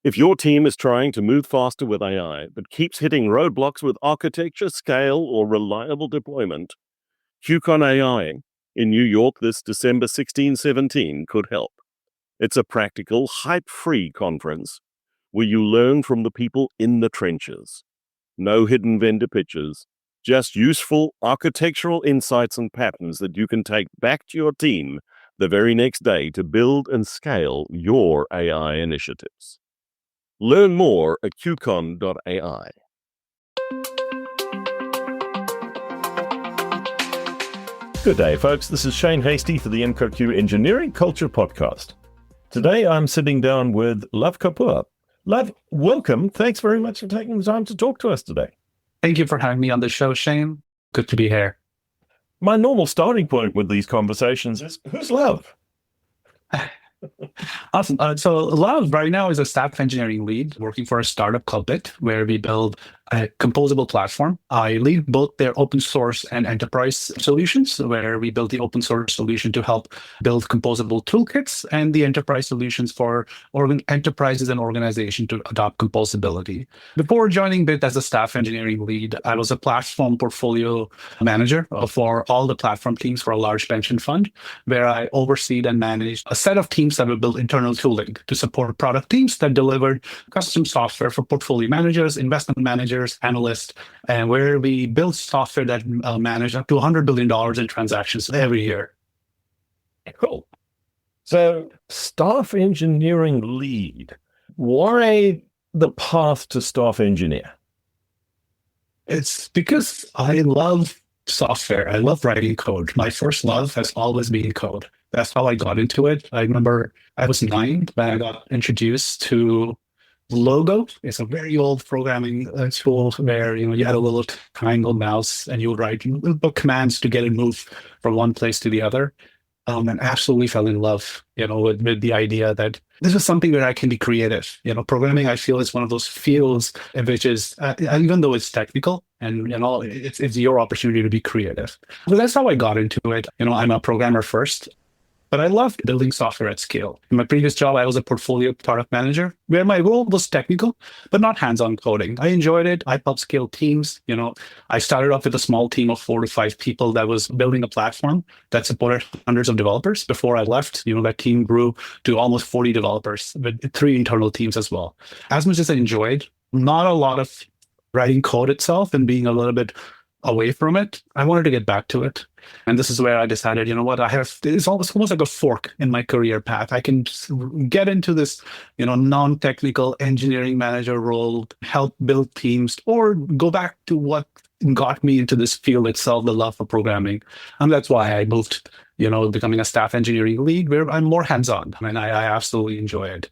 If your team is trying to move faster with AI, but keeps hitting roadblocks with architecture, scale, or reliable deployment, QCon AI in New York this December 16-17 could help. It's a practical, hype-free conference where you learn from the people in the trenches. No hidden vendor pitches, just useful architectural insights and patterns that you can take back to your team the very next day to build and scale your AI initiatives. Learn more at QCon.ai. Good day, folks. This is Shane Hastie for the InfoQ Engineering Culture Podcast. Today, I'm sitting down with Luv Kapur. Luv, welcome. Thanks very much for taking the time to talk to us today. Thank you for having me on the show, Shane. Good to be here. My normal starting point with these conversations is, who's Luv? Awesome. So Luv right now is a staff engineering lead working for a startup called Bit, where we build a composable platform. I lead both their open source and enterprise solutions, where we build the open source solution to help build composable toolkits and the enterprise solutions for enterprises and organizations to adopt composability. Before joining Bit as a staff engineering lead, I was a platform portfolio manager for all the platform teams for a large pension fund, where I overseed and managed a set of teams that would build internal tooling to support product teams that delivered custom software for portfolio managers, investment managers, analysts, and where we build software that manage up to $100 billion in transactions every year. Cool. So, staff engineering lead. Why the path to staff engineer? It's because I love software. I love writing code. My first love has always been code. That's how I got into it. I remember I was 9 when I got introduced to Logo. It's a very old programming tool where you had a little triangle mouse and you would write little commands to get it moved from one place to the other. And absolutely fell in love, with the idea that this is something where I can be creative. Programming, I feel, is one of those fields in which is, even though it's technical and it's your opportunity to be creative. So that's how I got into it. I'm a programmer first, but I loved building software at scale. In my previous job, I was a portfolio product manager, where my role was technical, but not hands-on coding. I enjoyed it. I helped scale teams. I started off with a small team of 4 to 5 people that was building a platform that supported hundreds of developers. Before I left, that team grew to almost 40 developers with 3 internal teams as well. As much as I enjoyed, not a lot of writing code itself and being a little bit away from it, I wanted to get back to it. And this is where I decided, it's almost like a fork in my career path. I can get into this, non-technical engineering manager role, help build teams, or go back to what got me into this field itself, the love for programming. And that's why I moved, becoming a staff engineering lead, where I'm more hands-on. I absolutely enjoy it.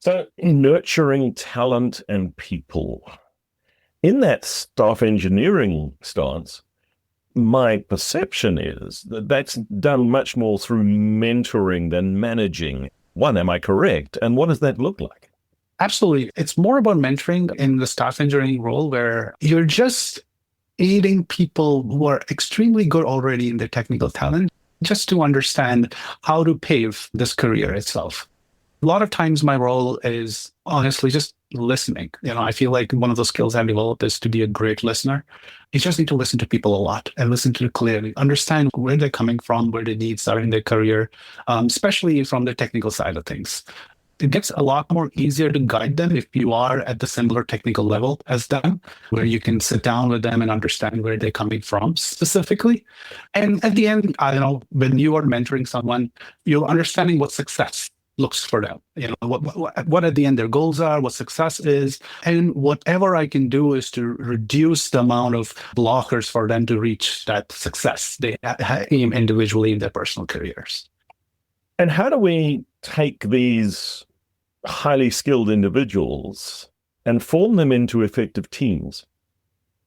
So, nurturing talent and people. In that staff engineering stance, my perception is that that's done much more through mentoring than managing. One, am I correct? And what does that look like? Absolutely. It's more about mentoring in the staff engineering role, where you're just aiding people who are extremely good already in their technical talent, just to understand how to pave this career itself. A lot of times my role is honestly just listening. I feel like one of the skills I've developed is to be a great listener. You just need to listen to people a lot and listen to them clearly, understand where they're coming from, where their needs are in their career, especially from the technical side of things. It gets a lot more easier to guide them if you are at the similar technical level as them, where you can sit down with them and understand where they're coming from specifically. And at the end, when you are mentoring someone, you're understanding what success looks for them, what at the end their goals are, what success is, and whatever I can do is to reduce the amount of blockers for them to reach that success they aim individually in their personal careers. And how do we take these highly skilled individuals and form them into effective teams?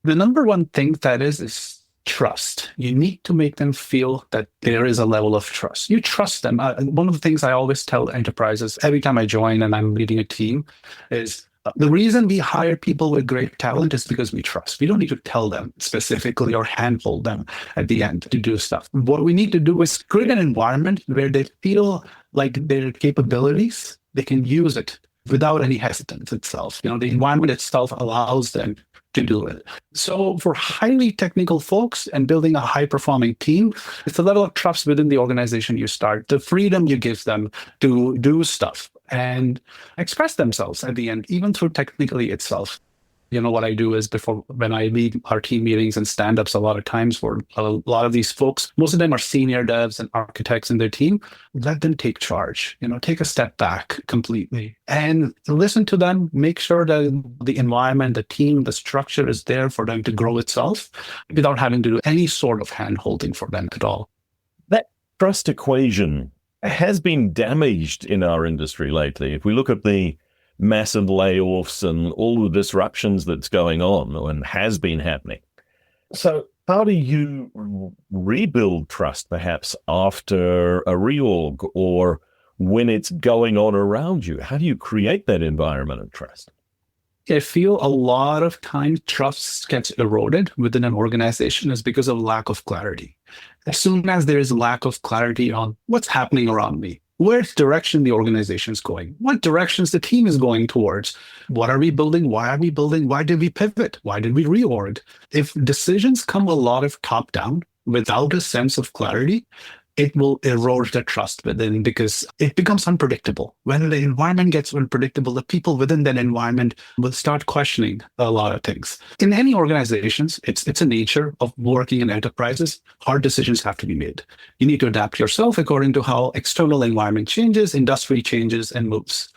The number one thing that is trust. You need to make them feel that there is a level of trust. You trust them. One of the things I always tell enterprises every time I join and I'm leading a team is the reason we hire people with great talent is because we trust. We don't need to tell them specifically or handhold them at the end to do stuff. What we need to do is create an environment where they feel like their capabilities, they can use it without any hesitance itself. The environment itself allows them to do it. So for highly technical folks and building a high-performing team, it's the level of trust within the organization you start, the freedom you give them to do stuff and express themselves at the end, even through technically itself. What I do is when I lead our team meetings and stand-ups a lot of times for a lot of these folks, most of them are senior devs and architects in their team, let them take charge, take a step back completely and listen to them, make sure that the environment, the team, the structure is there for them to grow itself without having to do any sort of hand-holding for them at all. That trust equation has been damaged in our industry lately. If we look at the massive layoffs and all the disruptions that's going on and has been happening. So how do you rebuild trust perhaps after a reorg or when it's going on around you? How do you create that environment of trust? I feel a lot of times trust gets eroded within an organization is because of lack of clarity. As soon as there is lack of clarity on what's happening around me, where's direction the organization is going, what directions the team is going towards, what are we building, why are we building, why did we pivot, why did we reorg? If decisions come a lot of top down without a sense of clarity, it will erode the trust within because it becomes unpredictable. When the environment gets unpredictable, the people within that environment will start questioning a lot of things. In any organizations, it's a nature of working in enterprises. Hard decisions have to be made. You need to adapt yourself according to how external environment changes, industry changes, and moves.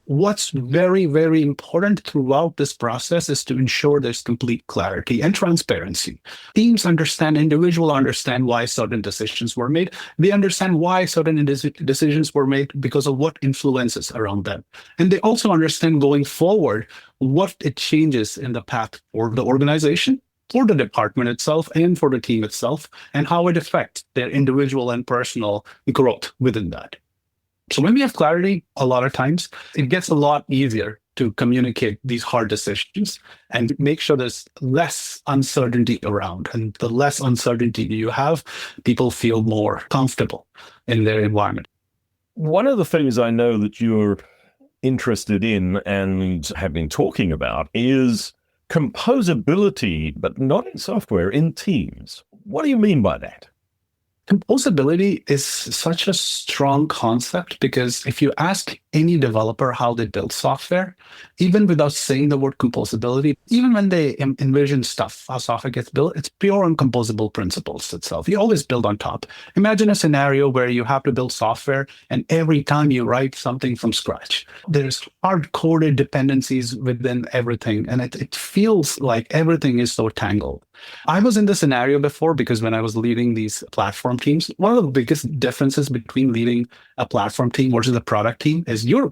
What's very, very important throughout this process is to ensure there's complete clarity and transparency. Teams individuals understand why certain decisions were made. They understand why certain decisions were made because of what influences around them. And they also understand going forward what it changes in the path for the organization, for the department itself, and for the team itself, and how it affects their individual and personal growth within that. So when we have clarity, a lot of times, it gets a lot easier to communicate these hard decisions and make sure there's less uncertainty around. And the less uncertainty you have, people feel more comfortable in their environment. One of the things I know that you're interested in and have been talking about is composability, but not in software, in teams. What do you mean by that? Composability is such a strong concept because if you ask any developer how they build software, even without saying the word composability, even when they envision stuff, how software gets built, it's pure on composable principles itself. You always build on top. Imagine a scenario where you have to build software and every time you write something from scratch, there's hard-coded dependencies within everything. And it feels like everything is so tangled. I was in this scenario before because when I was leading these platform teams, one of the biggest differences between leading a platform team versus a product team is your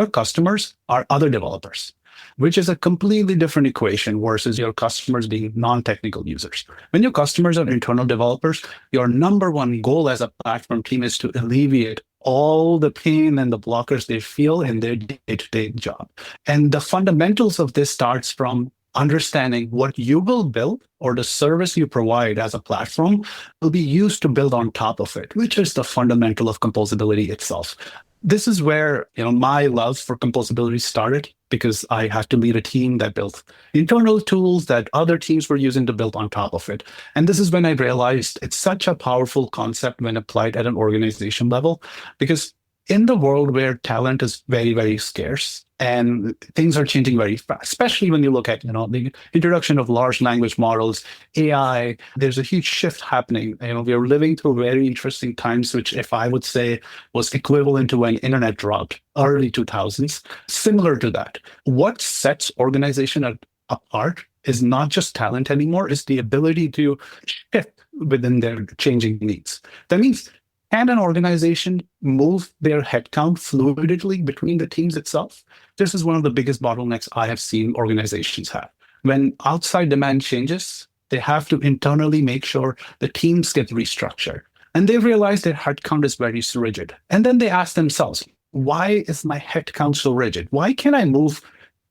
customers are other developers, which is a completely different equation versus your customers being non-technical users. When your customers are internal developers, your number one goal as a platform team is to alleviate all the pain and the blockers they feel in their day-to-day job. And the fundamentals of this starts from understanding what you will build or the service you provide as a platform will be used to build on top of it, which is the fundamental of composability itself. This is where my love for composability started because I had to lead a team that built internal tools that other teams were using to build on top of it. And this is when I realized it's such a powerful concept when applied at an organization level, because in the world where talent is very, very scarce and things are changing very fast, especially when you look at the introduction of large language models, AI, there's a huge shift happening. We are living through very interesting times, which if I would say was equivalent to when internet dropped, early 2000s, similar to that. What sets organization apart is not just talent anymore, it's the ability to shift within their changing needs. That means, can an organization move their headcount fluidly between the teams itself? This is one of the biggest bottlenecks I have seen organizations have. When outside demand changes, they have to internally make sure the teams get restructured. And they realize their headcount is very rigid. And then they ask themselves, why is my headcount so rigid? Why can't I move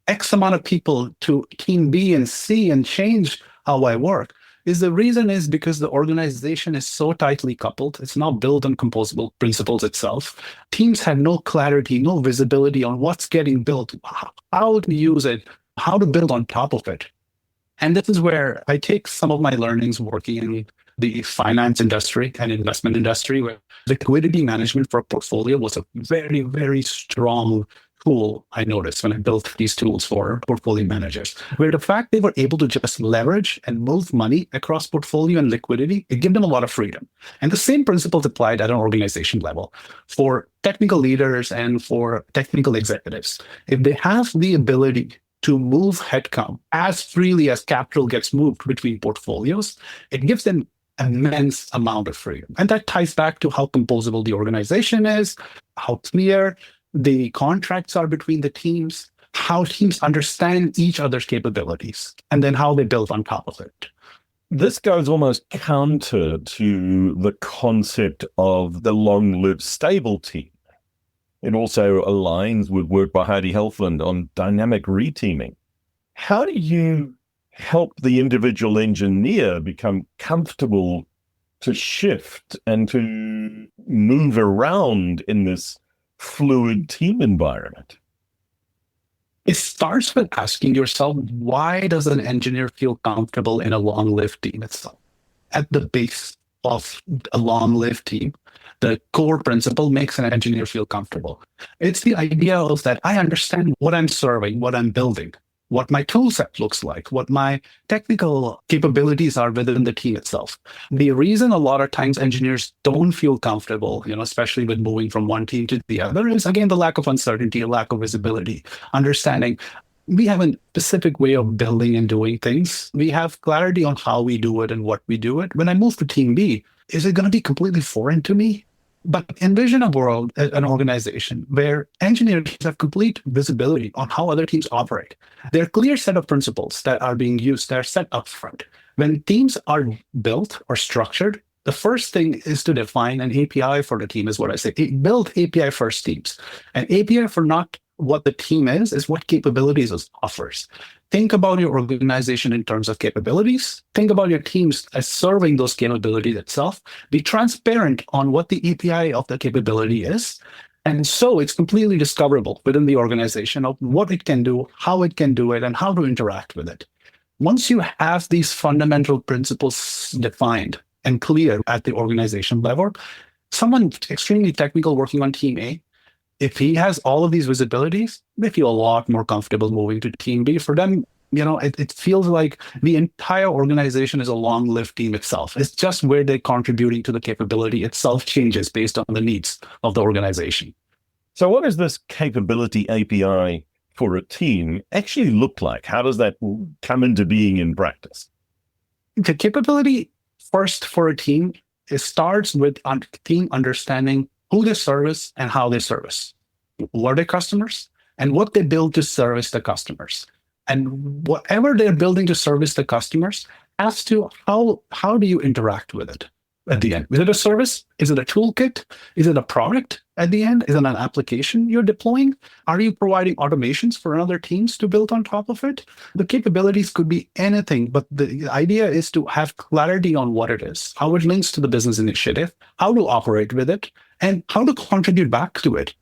X amount of people to team B and C and change how I work? is the reason is because the organization is so tightly coupled. It's not built on composable principles itself. Teams have no clarity, no visibility on what's getting built, how to use it, how to build on top of it. And this is where I take some of my learnings working in the finance industry and investment industry, where liquidity management for a portfolio was a very, very strong tool I noticed when I built these tools for portfolio managers, where the fact they were able to just leverage and move money across portfolio and liquidity, it gave them a lot of freedom. And the same principles applied at an organization level for technical leaders and for technical executives. If they have the ability to move headcount as freely as capital gets moved between portfolios, it gives them immense amount of freedom. And that ties back to how composable the organization is, how clear the contracts are between the teams, how teams understand each other's capabilities, and then how they build on top of it. This goes almost counter to the concept of the long-lived stable team. It also aligns with work by Heidi Helfland on dynamic reteaming. How do you help the individual engineer become comfortable to shift and to move around in this fluid team environment? It starts with asking yourself, why does an engineer feel comfortable in a long-lived team itself? At the base of a long-lived team, the core principle makes an engineer feel comfortable. It's the idea of that I understand what I'm serving, what I'm building, what my tool set looks like, what my technical capabilities are within the team itself. The reason a lot of times engineers don't feel comfortable, especially with moving from one team to the other, is again the lack of uncertainty, a lack of visibility, understanding. We have a specific way of building and doing things. We have clarity on how we do it and what we do it. When I move to team B, is it going to be completely foreign to me? But envision a world, an organization where engineers have complete visibility on how other teams operate. There are clear set of principles that are being used, that are set up front. When teams are built or structured, the first thing is to define an API for the team, is what I say. Build API first teams. An API for not what the team is what capabilities it offers. Think about your organization in terms of capabilities. Think about your teams as serving those capabilities itself. Be transparent on what the API of the capability is. And so it's completely discoverable within the organization of what it can do, how it can do it, and how to interact with it. Once you have these fundamental principles defined and clear at the organization level, someone extremely technical working on team A, if he has all of these visibilities, they feel a lot more comfortable moving to team B. For them, it feels like the entire organization is a long-lived team itself. It's just where they're contributing to the capability itself changes based on the needs of the organization. So what does this capability API for a team actually look like? How does that come into being in practice? The capability first for a team, it starts with a team understanding who they service and how they service, who are their customers, and what they build to service the customers. And whatever they're building to service the customers, as to how do you interact with it at the end? Is it a service? Is it a toolkit? Is it a product at the end? Is it an application you're deploying? Are you providing automations for other teams to build on top of it? The capabilities could be anything, but the idea is to have clarity on what it is, how it links to the business initiative, how to operate with it, and how to contribute back to it.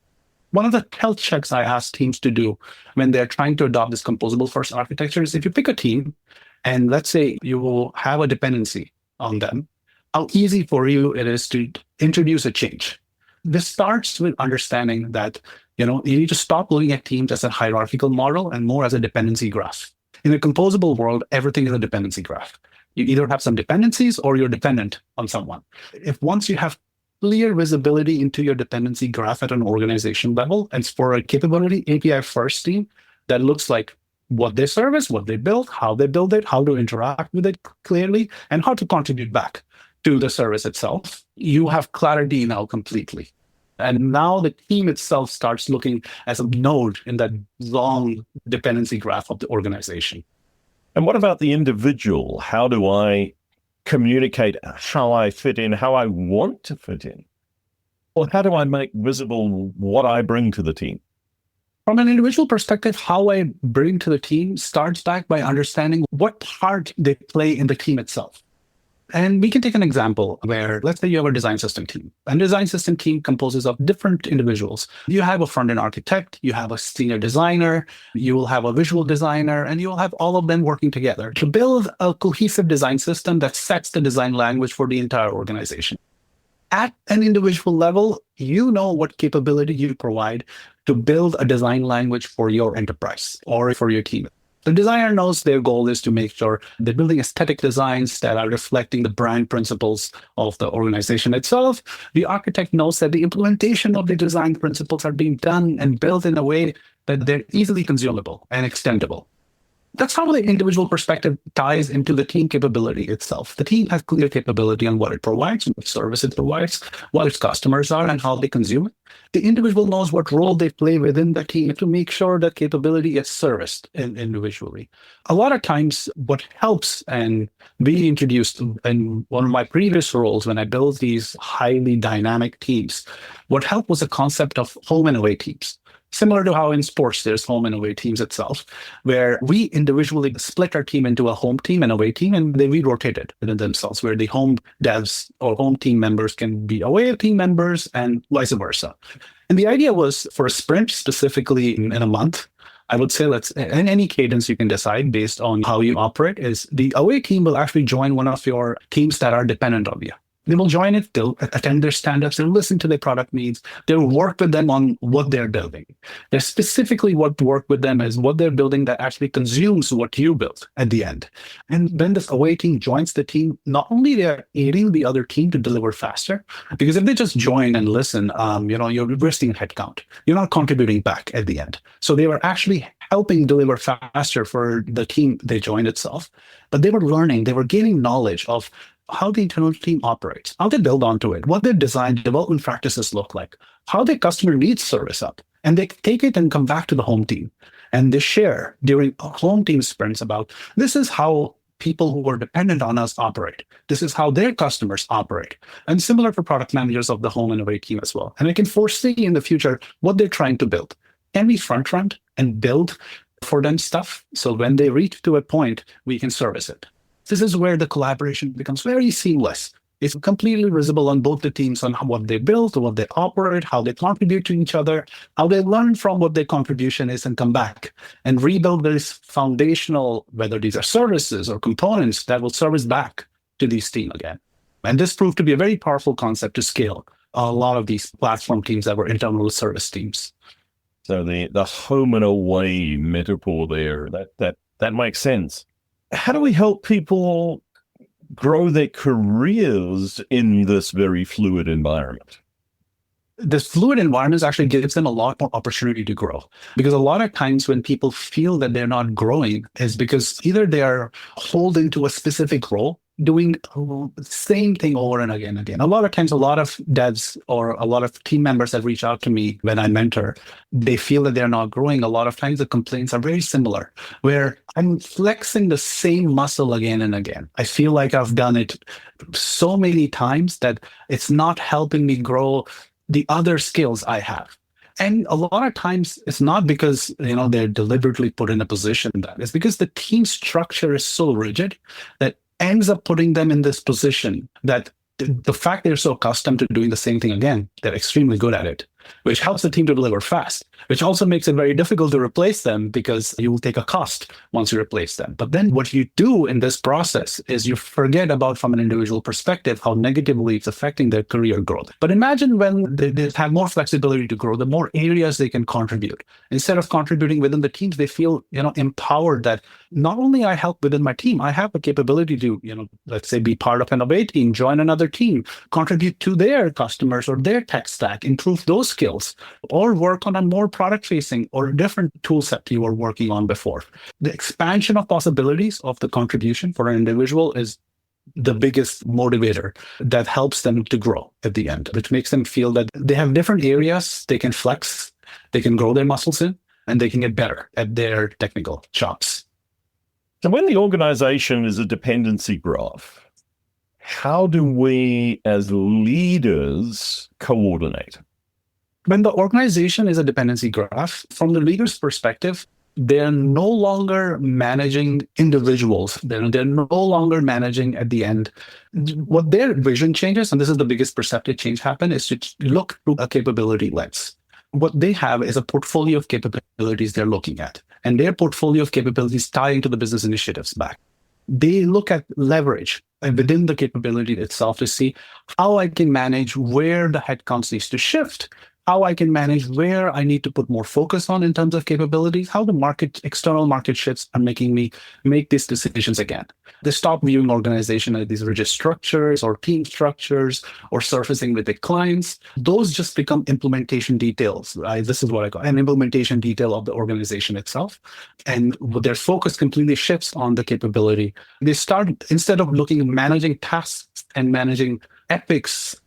One of the health checks I ask teams to do when they're trying to adopt this composable first architecture is, if you pick a team and let's say you will have a dependency on them, how easy for you it is to introduce a change. This starts with understanding that you need to stop looking at teams as a hierarchical model and more as a dependency graph. In a composable world, everything is a dependency graph. You either have some dependencies or you're dependent on someone. If once you have clear visibility into your dependency graph at an organization level, and for a capability API first team that looks like what they service, what they build, how they build it, how to interact with it clearly, and how to contribute back to the service itself, you have clarity now completely. And now the team itself starts looking as a node in that long dependency graph of the organization. And what about the individual? How do I communicate how I fit in, how I want to fit in? Or how do I make visible what I bring to the team? From an individual perspective, how I bring to the team starts back by understanding what part they play in the team itself. And we can take an example where, let's say you have a design system team. And design system team composes of different individuals. You have a front-end architect, you have a senior designer, you will have a visual designer, and you will have all of them working together to build a cohesive design system that sets the design language for the entire organization. At an individual level, you know what capability you provide to build a design language for your enterprise or for your team. The designer knows their goal is to make sure they're building aesthetic designs that are reflecting the brand principles of the organization itself. The architect knows that the implementation of the design principles are being done and built in a way that they're easily consumable and extendable. That's how the individual perspective ties into the team capability itself. The team has clear capability on what it provides, what service it provides, what its customers are, and how they consume it. The individual knows what role they play within the team to make sure that capability is serviced individually. A lot of times, what helps, and we introduced in one of my previous roles when I built these highly dynamic teams, what helped was the concept of home and away teams. Similar to how in sports there's home and away teams itself, where we individually split our team into a home team and away team, and then we rotated within themselves, where the home devs or home team members can be away team members and vice versa. And the idea was for a sprint, specifically in a month, I would say in any cadence you can decide based on how you operate, is the away team will actually join one of your teams that are dependent on you. They will join it, they'll attend their stand-ups, they'll listen to their product needs, they'll work with them on what they're building. They're specifically what work with them is what they're building that actually consumes what you built at the end. And when this away team joins the team, not only they're aiding the other team to deliver faster, because if they just join and listen, you're wasting headcount. You're not contributing back at the end. So they were actually helping deliver faster for the team they joined itself. But they were learning, they were gaining knowledge of how the internal team operates, how they build onto it, what their design development practices look like, how their customer needs service up. And they take it and come back to the home team. And they share during home team sprints about this is how people who are dependent on us operate. This is how their customers operate. And similar for product managers of the home and away team as well. And I can foresee in the future what they're trying to build. Can we front run and build for them stuff? So when they reach to a point, we can service it. This is where the collaboration becomes very seamless. It's completely visible on both the teams on what they build, what they operate, how they contribute to each other, how they learn from what their contribution is and come back and rebuild this foundational, whether these are services or components that will service back to these teams again. And this proved to be a very powerful concept to scale a lot of these platform teams that were internal service teams. So the home and away metaphor there, that makes sense. How do we help people grow their careers in this very fluid environment? This fluid environment actually gives them a lot more opportunity to grow. Because a lot of times when people feel that they're not growing is because either they are holding to a specific role, doing the same thing over and again. A lot of times, a lot of devs or a lot of team members that reach out to me when I mentor, they feel that they're not growing. A lot of times the complaints are very similar, where I'm flexing the same muscle again and again. I feel like I've done it so many times that it's not helping me grow the other skills I have. And a lot of times it's not because, they're deliberately put in a position that it's because the team structure is so rigid that ends up putting them in this position that the fact they're so accustomed to doing the same thing again, they're extremely good at it, which helps the team to deliver fast, which also makes it very difficult to replace them because you will take a cost once you replace them. But then what you do in this process is you forget about, from an individual perspective, how negatively it's affecting their career growth. But imagine when they have more flexibility to grow, the more areas they can contribute. Instead of contributing within the teams, they feel, empowered that not only I help within my team, I have the capability to, let's say, be part of an away team, join another team, contribute to their customers or their tech stack, improve those skills, or work on a more product-facing or different tool set you were working on before. The expansion of possibilities of the contribution for an individual is the biggest motivator that helps them to grow at the end, which makes them feel that they have different areas they can flex, they can grow their muscles in, and they can get better at their technical chops. So when the organization is a dependency graph, how do we as leaders coordinate? When the organization is a dependency graph, from the leader's perspective, They're no longer managing individuals. They're no longer managing at the end. What their vision changes, and this is the biggest perceptive change happen, is to look through a capability lens. What they have is a portfolio of capabilities they're looking at, and their portfolio of capabilities tie into the business initiatives back. They look at leverage within the capability itself to see how I can manage where the headcount needs to shift, how I can manage where I need to put more focus on in terms of capabilities, how the external market shifts are making me make these decisions again. They stop viewing organization as these rigid structures or team structures or surfacing with the clients. Those just become implementation details, right? This is what I call an implementation detail of the organization itself. And their focus completely shifts on the capability. They start, instead of managing tasks and managing epics,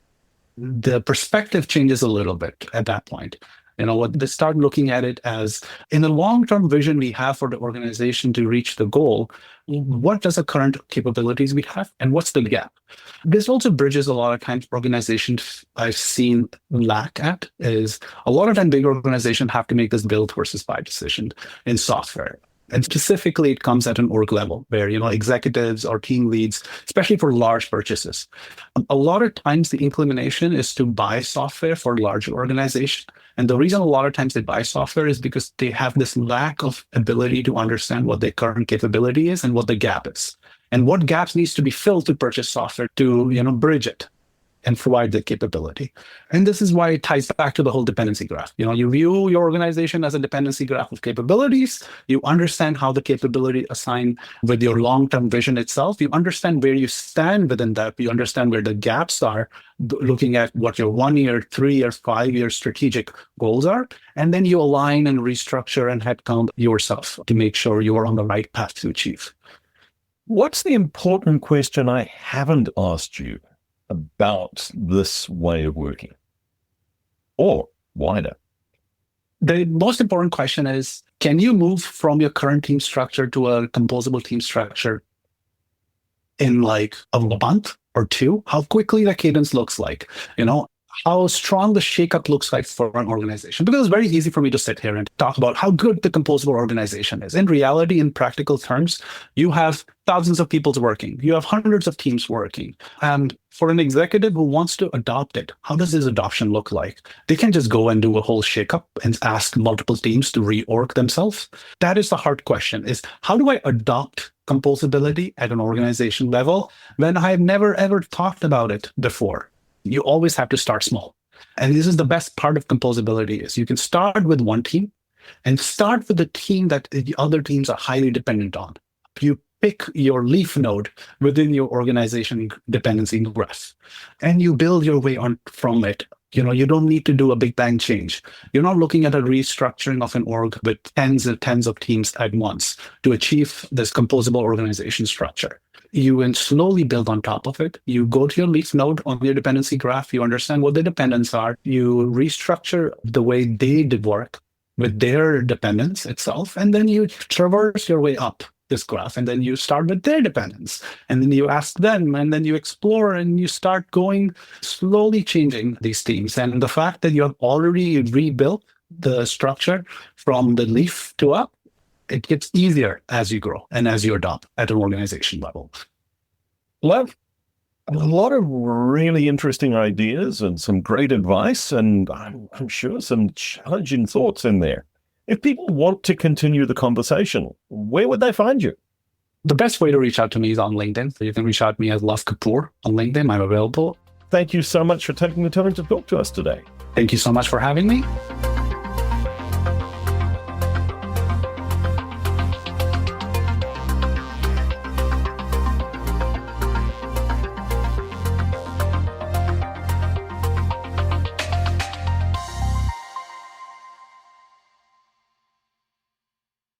the perspective changes a little bit at that point. What they start looking at it as, in the long-term vision we have for the organization to reach the goal, what does the current capabilities we have and what's the gap? This also bridges a lot of times organizations I've seen lack at is a lot of time big organizations have to make this build versus buy decision in software. And specifically, it comes at an org level where, executives or team leads, especially for large purchases. A lot of times the inclination is to buy software for larger organizations. And the reason a lot of times they buy software is because they have this lack of ability to understand what their current capability is and what the gap is. And what gaps needs to be filled to purchase software to, bridge it and provide the capability. And this is why it ties back to the whole dependency graph. You view your organization as a dependency graph of capabilities. You understand how the capability align with your long-term vision itself. You understand where you stand within that. You understand where the gaps are, looking at what your 1 year, 3 year, 5 year strategic goals are. And then you align and restructure and headcount yourself to make sure you are on the right path to achieve. What's the important question I haven't asked you about this way of working, or wider? The most important question is, can you move from your current team structure to a composable team structure in like a month or two? How quickly the cadence looks like, how strong the shakeup looks like for an organization. Because it's very easy for me to sit here and talk about how good the composable organization is. In reality, in practical terms, you have thousands of people working. You have hundreds of teams working. And for an executive who wants to adopt it, how does this adoption look like? They can just go and do a whole shakeup and ask multiple teams to reorg themselves. That is the hard question, is how do I adopt composability at an organization level when I've never ever talked about it before? You always have to start small. And this is the best part of composability is you can start with one team and start with the team that the other teams are highly dependent on. You pick your leaf node within your organization dependency graph, and you build your way on from it. You don't need to do a big bang change. You're not looking at a restructuring of an org with tens and tens of teams at once to achieve this composable organization structure. You can slowly build on top of it. You go to your leaf node on your dependency graph. You understand what the dependents are. You restructure the way they did work with their dependence itself. And then you traverse your way up this graph. And then you start with their dependence. And then you ask them. And then you explore and you start going slowly changing these teams. And the fact that you have already rebuilt the structure from the leaf to up, it gets easier as you grow and as you adopt at an organization level. Luv, a lot of really interesting ideas and some great advice, and I'm sure some challenging thoughts in there. If people want to continue the conversation, where would they find you? The best way to reach out to me is on LinkedIn. So you can reach out to me as Luv Kapur on LinkedIn. I'm available. Thank you so much for taking the time to talk to us today. Thank you so much for having me.